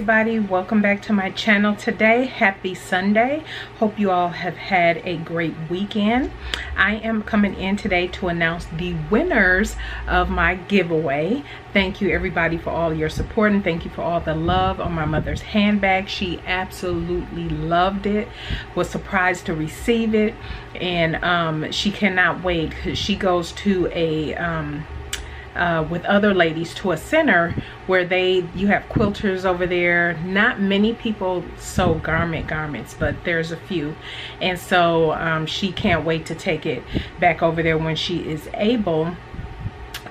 everybody, welcome back to my channel today. Happy Sunday. Hope you all have had a great weekend. I am coming in today to announce the winners of my giveaway. Thank you everybody for all your support, and thank you for all the love on my mother's handbag. She absolutely loved it, was surprised to receive it, and she cannot wait because she goes to a with other ladies to a center where you have quilters over there. Not many people sew garments, but there's a few, and so she can't wait to take it back over there when she is able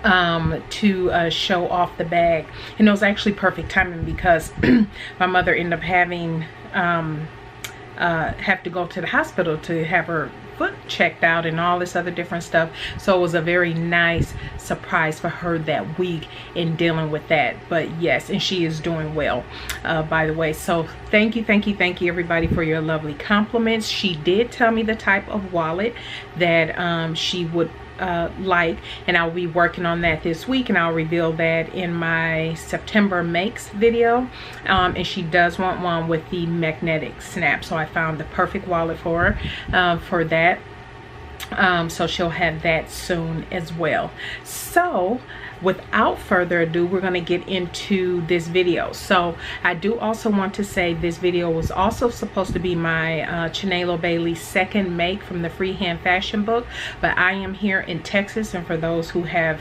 to show off the bag. And it was actually perfect timing because my mother ended up having have to go to the hospital to have her foot checked out and all this other different stuff. So it was a very nice surprise for her that week in dealing with that. But yes, and she is doing well, by the way. So thank you everybody for your lovely compliments. She did tell me the type of wallet that she would like, and I'll be working on that this week, and I'll reveal that in my September makes video. And she does want one with the magnetic snap, so I found the perfect wallet for her for that. So she'll have that soon as well. So without further ado, we're going to get into this video. So I do also want to say this video was also supposed to be my Chinelo Bailey second make from the Freehand Fashion book, but I am here in Texas, and for those who have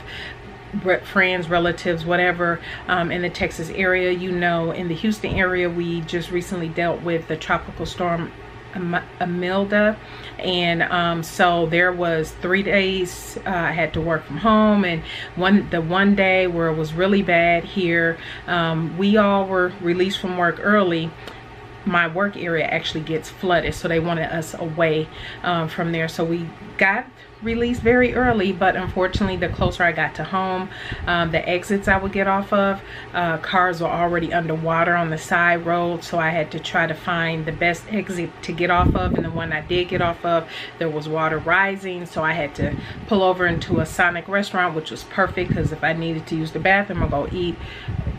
friends, relatives, whatever, in the Texas area, you know, in the Houston area, we just recently dealt with the tropical storm Imelda, and so there was 3 days I had to work from home, and the one day where it was really bad here, we all were released from work early. My work area actually gets flooded, so they wanted us away from there, so we got released very early. But unfortunately, the closer I got to home, the exits I would get off of, cars were already underwater on the side road, so I had to try to find the best exit to get off of, and the one I did get off of, there was water rising, so I had to pull over into a Sonic restaurant, which was perfect because if I needed to use the bathroom or go eat,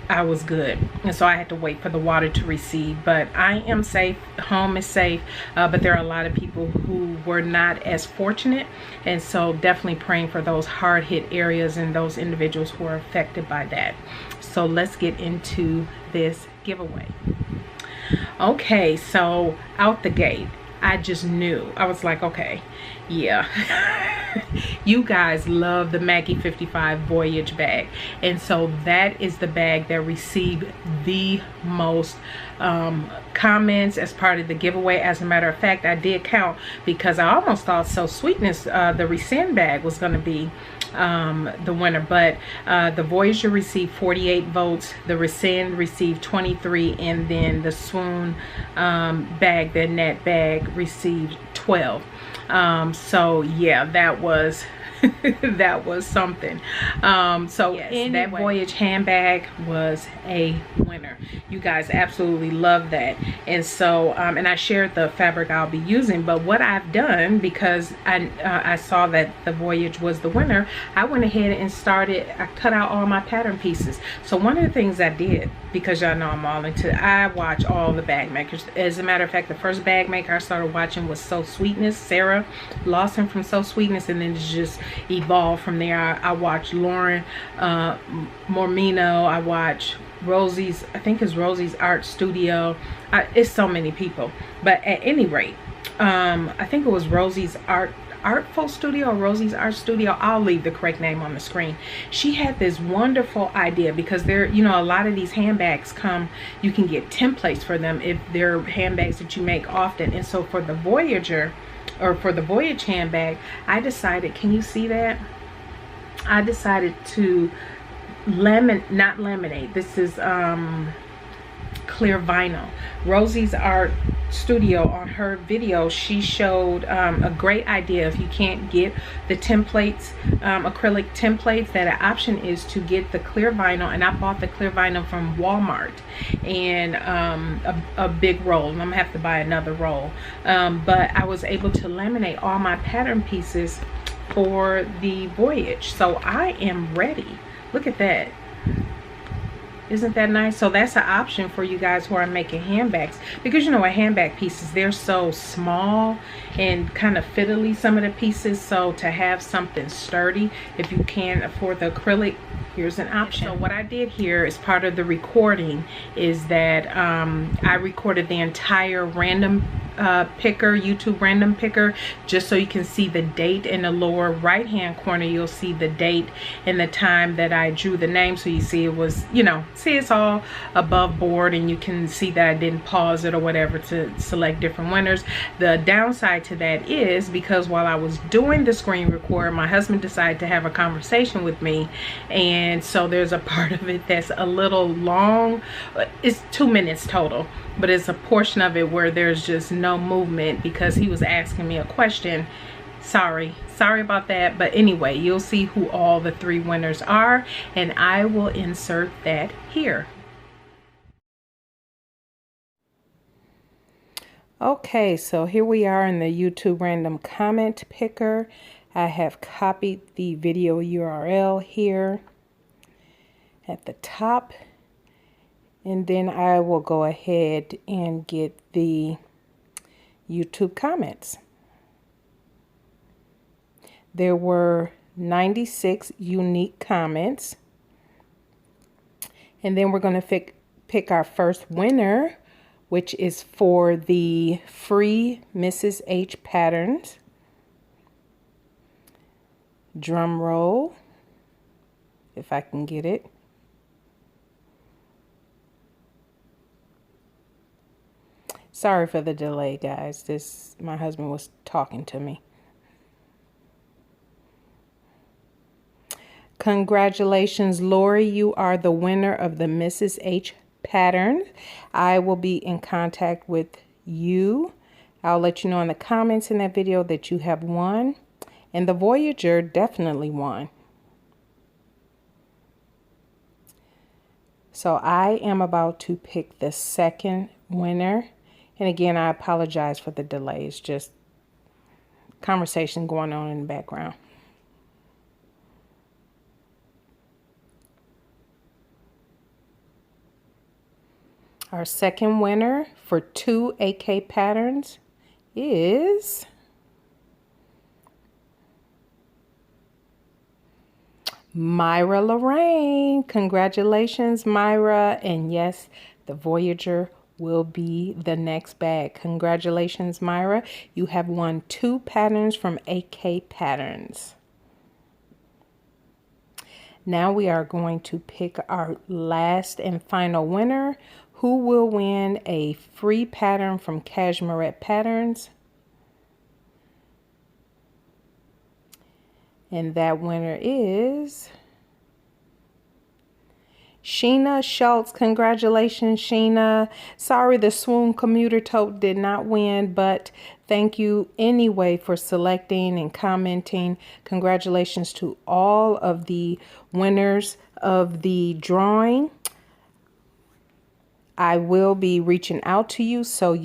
I was good. And so I had to wait for the water to recede. But I am safe, home is safe, but there are a lot of people who were not as fortunate, and so definitely praying for those hard hit areas and those individuals who are affected by that. So let's get into this giveaway. Okay, so out the gate, I just knew. I was like, okay, yeah. You guys love the Maggie 55 Voyage bag, and so that is the bag that received the most comments as part of the giveaway. As a matter of fact, I did count because I almost thought So Sweetness, the Rescind bag, was going to be the winner, but the Voyager received 48 votes, the Rescind received 23, and then the Swoon bag, the net bag, received 12. So yeah, that was that was something. So yes, that Voyage handbag was a winner. You guys absolutely love that, and so and I shared the fabric I'll be using. But what I've done, because I saw that the Voyage was the winner, I went ahead and I cut out all my pattern pieces. So one of the things I did, because y'all know I'm all into, I watch all the bag makers. As a matter of fact, the first bag maker I started watching was So Sweetness, Sarah Lawson from So Sweetness, and then it's just evolved from there. I watched Lauren Mormino, I watch Rosie's, I think it's Rosie's Art Studio. It's so many people, but at any rate, I think it was Rosie's Artful Studio or Rosie's Art Studio. I'll leave the correct name on the screen. She had this wonderful idea, because there, you know, a lot of these handbags you can get templates for them if they're handbags that you make often. And so for the Voyager, or for the Voyage handbag, I decided, can you see that? I decided to not laminate. This is clear vinyl. Rosie's Art Studio, on her video, she showed a great idea. If you can't get the templates, acrylic templates, that an option is to get the clear vinyl, and I bought the clear vinyl from Walmart, and a big roll. I'm gonna have to buy another roll, but I was able to laminate all my pattern pieces for the Voyage, so I am ready. Look at that. Isn't that nice? So that's an option for you guys who are making handbags, because you know what, handbag pieces, they're so small and kind of fiddly, some of the pieces. So to have something sturdy, if you can't afford the acrylic, here's an option. So what I did here as part of the recording is that I recorded the entire random picker, YouTube random picker, just so you can see the date. In the lower right hand corner you'll see the date and the time that I drew the name, so you see it was, you know, see it's all above board, and you can see that I didn't pause it or whatever to select different winners. The downside to that is because while I was doing the screen record, my husband decided to have a conversation with me, and so there's a part of it that's a little long. It's 2 minutes total, but it's a portion of it where there's just no movement because he was asking me a question. Sorry about that. But anyway, you'll see who all the 3 winners are, and I will insert that here. Okay, so here we are in the YouTube random comment picker. I have copied the video URL here at the top, and then I will go ahead and get the YouTube comments. There were 96 unique comments, and then we're going to pick our first winner, which is for the free Mrs. H patterns. Drum roll, if I can get it. Sorry for the delay, guys. My husband was talking to me. Congratulations, Lori. You are the winner of the Mrs. H pattern. I will be in contact with you. I'll let you know in the comments in that video that you have won. And the Voyager definitely won. So I am about to pick the second winner. And again, I apologize for the delay. It's just conversation going on in the background. Our second winner for 2 AK patterns is Myra Lorraine. Congratulations, Myra. And yes, the Voyager will be the next bag. Congratulations, Myra. You have won 2 patterns from AK Patterns. Now we are going to pick our last and final winner, who will win a free pattern from Cashmerette Patterns. And that winner is Sheena Schultz. Congratulations, Sheena. Sorry the Swoon commuter tote did not win, but thank you anyway for selecting and commenting. Congratulations to all of the winners of the drawing. I will be reaching out to you so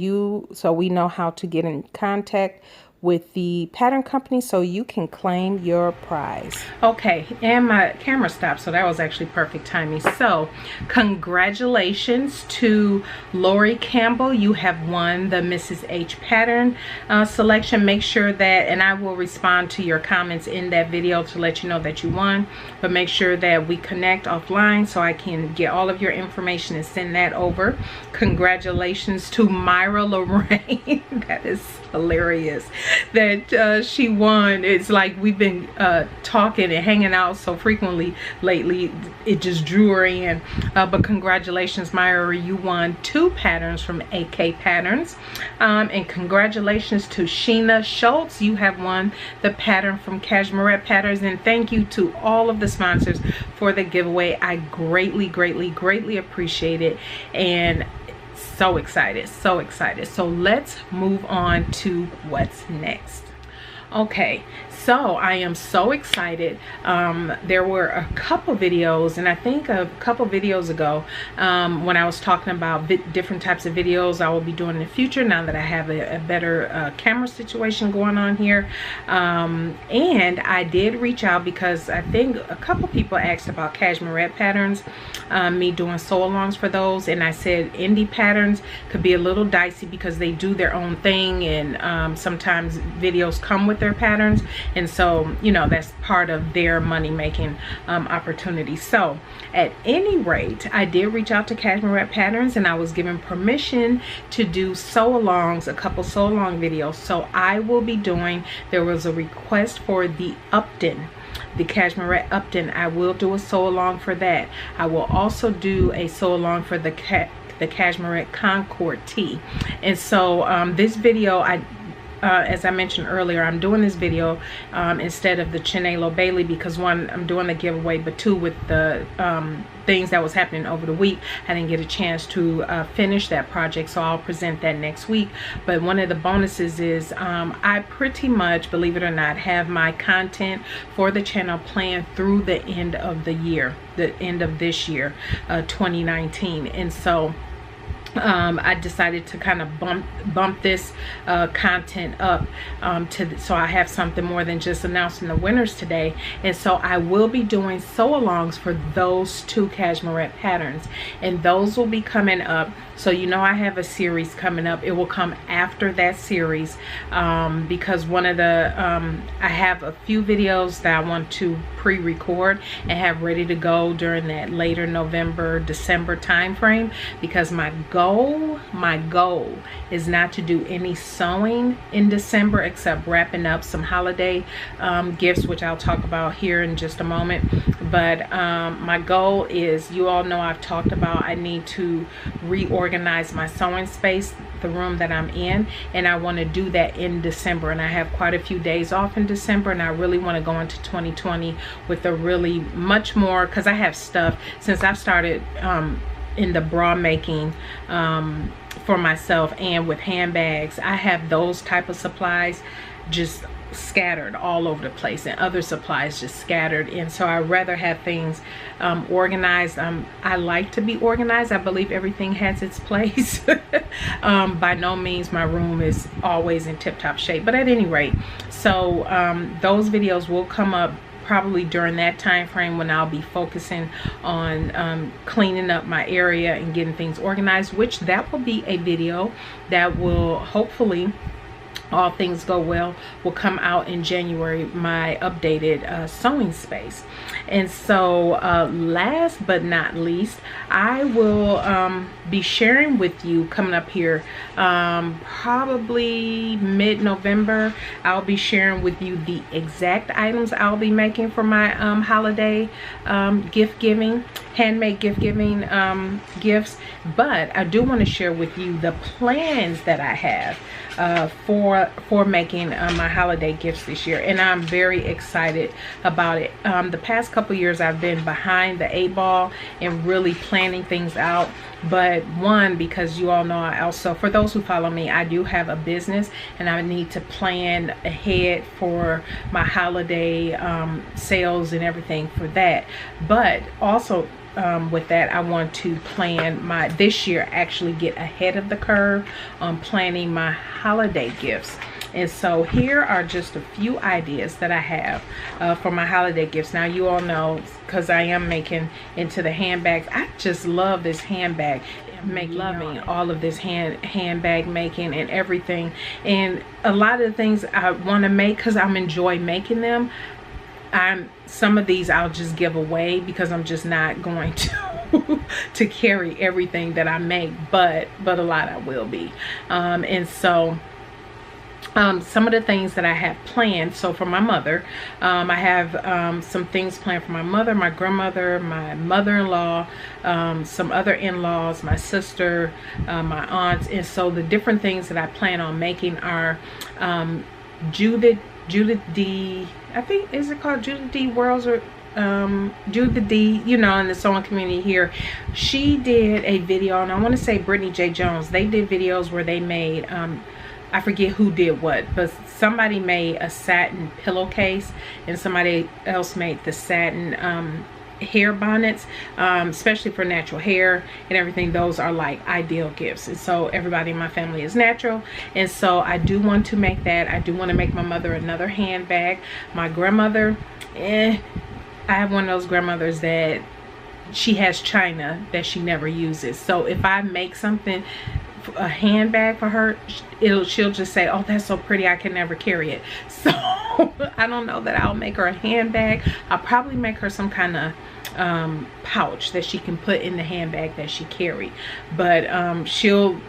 we know how to get in contact with the pattern company so you can claim your prize. Okay, and my camera stopped, so that was actually perfect timing. So congratulations to Lori Campbell. You have won the Mrs. H pattern selection. Make sure that, and I will respond to your comments in that video to let you know that you won, but make sure that we connect offline so I can get all of your information and send that over. Congratulations to Myra Lorraine. That is hilarious that she won. It's like we've been talking and hanging out so frequently lately, it just drew her in. But congratulations, Myra, you won 2 patterns from AK Patterns. And congratulations to Sheena Schultz, you have won the pattern from Cashmerette Patterns. And thank you to all of the sponsors for the giveaway. I greatly appreciate it, and so excited. So let's move on to what's next. Okay, so I am so excited. There were a couple videos, and I think a couple videos ago, when I was talking about different types of videos I will be doing in the future now that I have a better camera situation going on here. And I did reach out because I think a couple people asked about Cashmerette patterns, me doing SewALongs for those, and I said indie patterns could be a little dicey because they do their own thing, and sometimes videos come with their patterns, and so, you know, that's part of their money-making opportunity. So at any rate, I did reach out to Cashmerette patterns, and I was given permission to do SewALongs, a couple SewALong videos. So I will be doing, there was a request for the Upton, the Cashmerette Upton. I will do a SewALong for that. I will also do a SewALong for the Cashmerette Concord tee. And so this video, as I mentioned earlier, I'm doing this video instead of the Chinelo Bailey because one, I'm doing the giveaway, but two, with the things that was happening over the week, I didn't get a chance to finish that project, so I'll present that next week. But one of the bonuses is I pretty much, believe it or not, have my content for the channel planned through the end of the year, the end of this year, 2019. And so I decided to kind of bump this content up so I have something more than just announcing the winners today. And so I will be doing SewALongs for those two Cashmerette patterns, and those will be coming up. So you know I have a series coming up. It will come after that series because one of the I have a few videos that I want to pre-record and have ready to go during that later November, December time frame, because my goal is not to do any sewing in December except wrapping up some holiday gifts, which I'll talk about here in just a moment. But my goal is, you all know I've talked about, I need to reorganize my sewing space, the room that I'm in, and I want to do that in December. And I have quite a few days off in December, and I really want to go into 2020 with a really much more, because I have stuff since I've started in the bra making for myself and with handbags. I have those type of supplies just scattered all over the place, and other supplies just scattered. And so I'd rather have things organized. I like to be organized. I believe everything has its place. By no means my room is always in tip-top shape, but at any rate, so those videos will come up probably during that time frame when I'll be focusing on cleaning up my area and getting things organized, which that will be a video that will hopefully, all things go well, will come out in January, my updated sewing space. And so last but not least, I will be sharing with you coming up here probably mid-November. I'll be sharing with you the exact items I'll be making for my holiday gift giving, handmade gift giving gifts. But I do want to share with you the plans that I have for making my holiday gifts this year, and I'm very excited about it. The past couple years I've been behind the 8 ball and really planning things out, but one, because you all know, I also, for those who follow me, I do have a business and I need to plan ahead for my holiday sales and everything for that. But also with that, I want to plan my, this year, actually get ahead of the curve on planning my holiday gifts. And so here are just a few ideas that I have for my holiday gifts. Now you all know, because I am making into the handbags, I just love this handbag. Loving all of this handbag making and everything, and a lot of the things I want to make because I'm enjoy making them. Some of these I'll just give away because I'm just not going to carry everything that I make, but a lot I will be. And so some of the things that I have planned, so for my mother, I have some things planned for my mother, my grandmother, my mother-in-law, some other in-laws, my sister, my aunts. And so the different things that I plan on making are Judith D, I think, is it called Judith D Worlds, or Judith D, you know, in the sewing community here. She did a video, and I want to say Brittany J Jones, they did videos where they made I forget who did what, but somebody made a satin pillowcase and somebody else made the satin hair bonnets, especially for natural hair and everything. Those are like ideal gifts. And so everybody in my family is natural, and so I do want to make that. I do want to make my mother another handbag. My grandmother, I have one of those grandmothers that she has china that she never uses. So if I make something, a handbag for her, she'll just say, oh, that's so pretty, I can never carry it. So I don't know that I'll make her a handbag. I'll probably make her some kind of pouch that she can put in the handbag that she carry. But she'll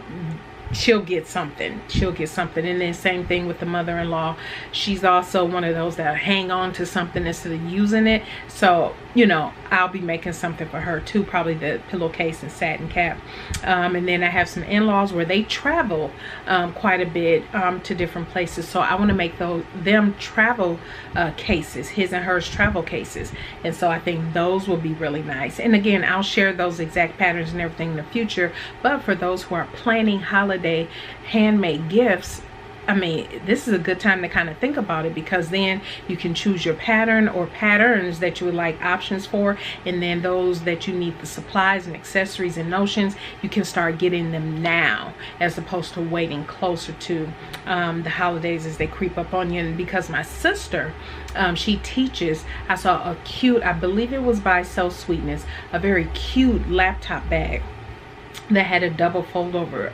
get something. And then same thing with the mother-in-law. She's also one of those that hang on to something instead of using it. So, you know, I'll be making something for her too, probably the pillowcase and satin cap. And then I have some in-laws where they travel quite a bit to different places. So I want to make them travel cases, his and hers travel cases. And so I think those will be really nice. And again, I'll share those exact patterns and everything in the future. But for those who are planning holiday handmade gifts, I mean, this is a good time to kind of think about it, because then you can choose your pattern or patterns that you would like options for, and then those that you need the supplies and accessories and notions, you can start getting them now as opposed to waiting closer to the holidays as they creep up on you. And because my sister, she teaches, I saw a cute, I believe it was by So Sweetness, a very cute laptop bag that had a double fold over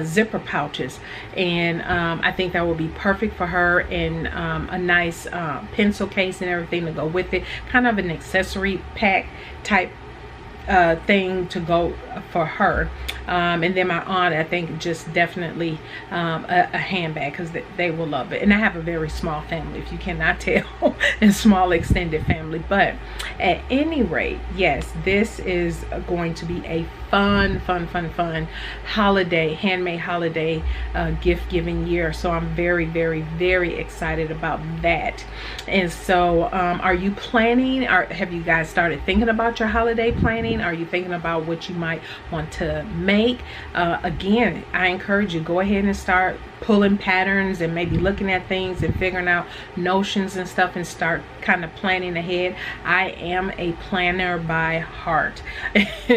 zipper pouches, and I think that will be perfect for her, and a nice pencil case and everything to go with it, kind of an accessory pack type thing to go for her. And then my aunt, I think just definitely a handbag, because they will love it. And I have a very small family, if you cannot tell, a small extended family. But at any rate, yes, this is going to be a fun holiday, handmade holiday gift giving year. So I'm very, very, very excited about that. And so are you planning, or have you guys started thinking about your holiday planning? Are you thinking about what you might want to make? Again, I encourage you, go ahead and start pulling patterns and maybe looking at things and figuring out notions and stuff, and start kind of planning ahead. I am a planner by heart.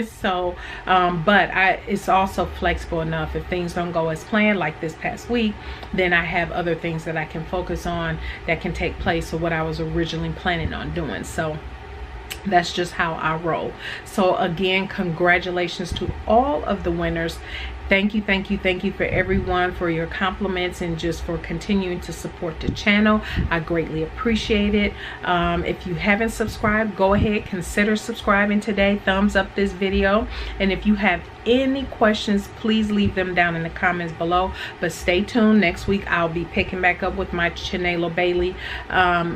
So but it's also flexible enough. If things don't go as planned, like this past week, then I have other things that I can focus on that can take place of what I was originally planning on doing. So that's just how I roll. So again, congratulations to all of the winners. Thank you for everyone, for your compliments and just for continuing to support the channel. I greatly appreciate it. If you haven't subscribed, go ahead, consider subscribing today. Thumbs up this video. And if you have any questions, please leave them down in the comments below. But stay tuned. Next week I'll be picking back up with my Chinelo Bailey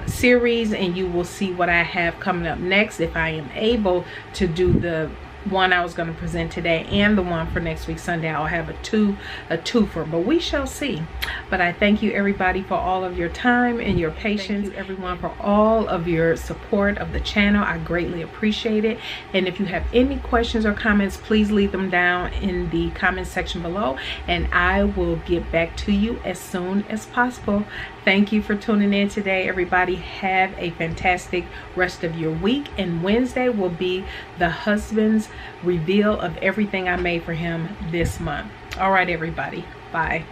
series, and you will see what I have coming up next, if I am able to do the one I was going to present today and the one for next week Sunday. I'll have a twofer, but we shall see. But I thank you everybody for all of your time and your patience. Thank you everyone for all of your support of the channel. I greatly appreciate it. And if you have any questions or comments, please leave them down in the comment section below, and I will get back to you as soon as possible. Thank you for tuning in today, everybody. Have a fantastic rest of your week, and Wednesday will be the husband's reveal of everything I made for him this month. All right, everybody. Bye.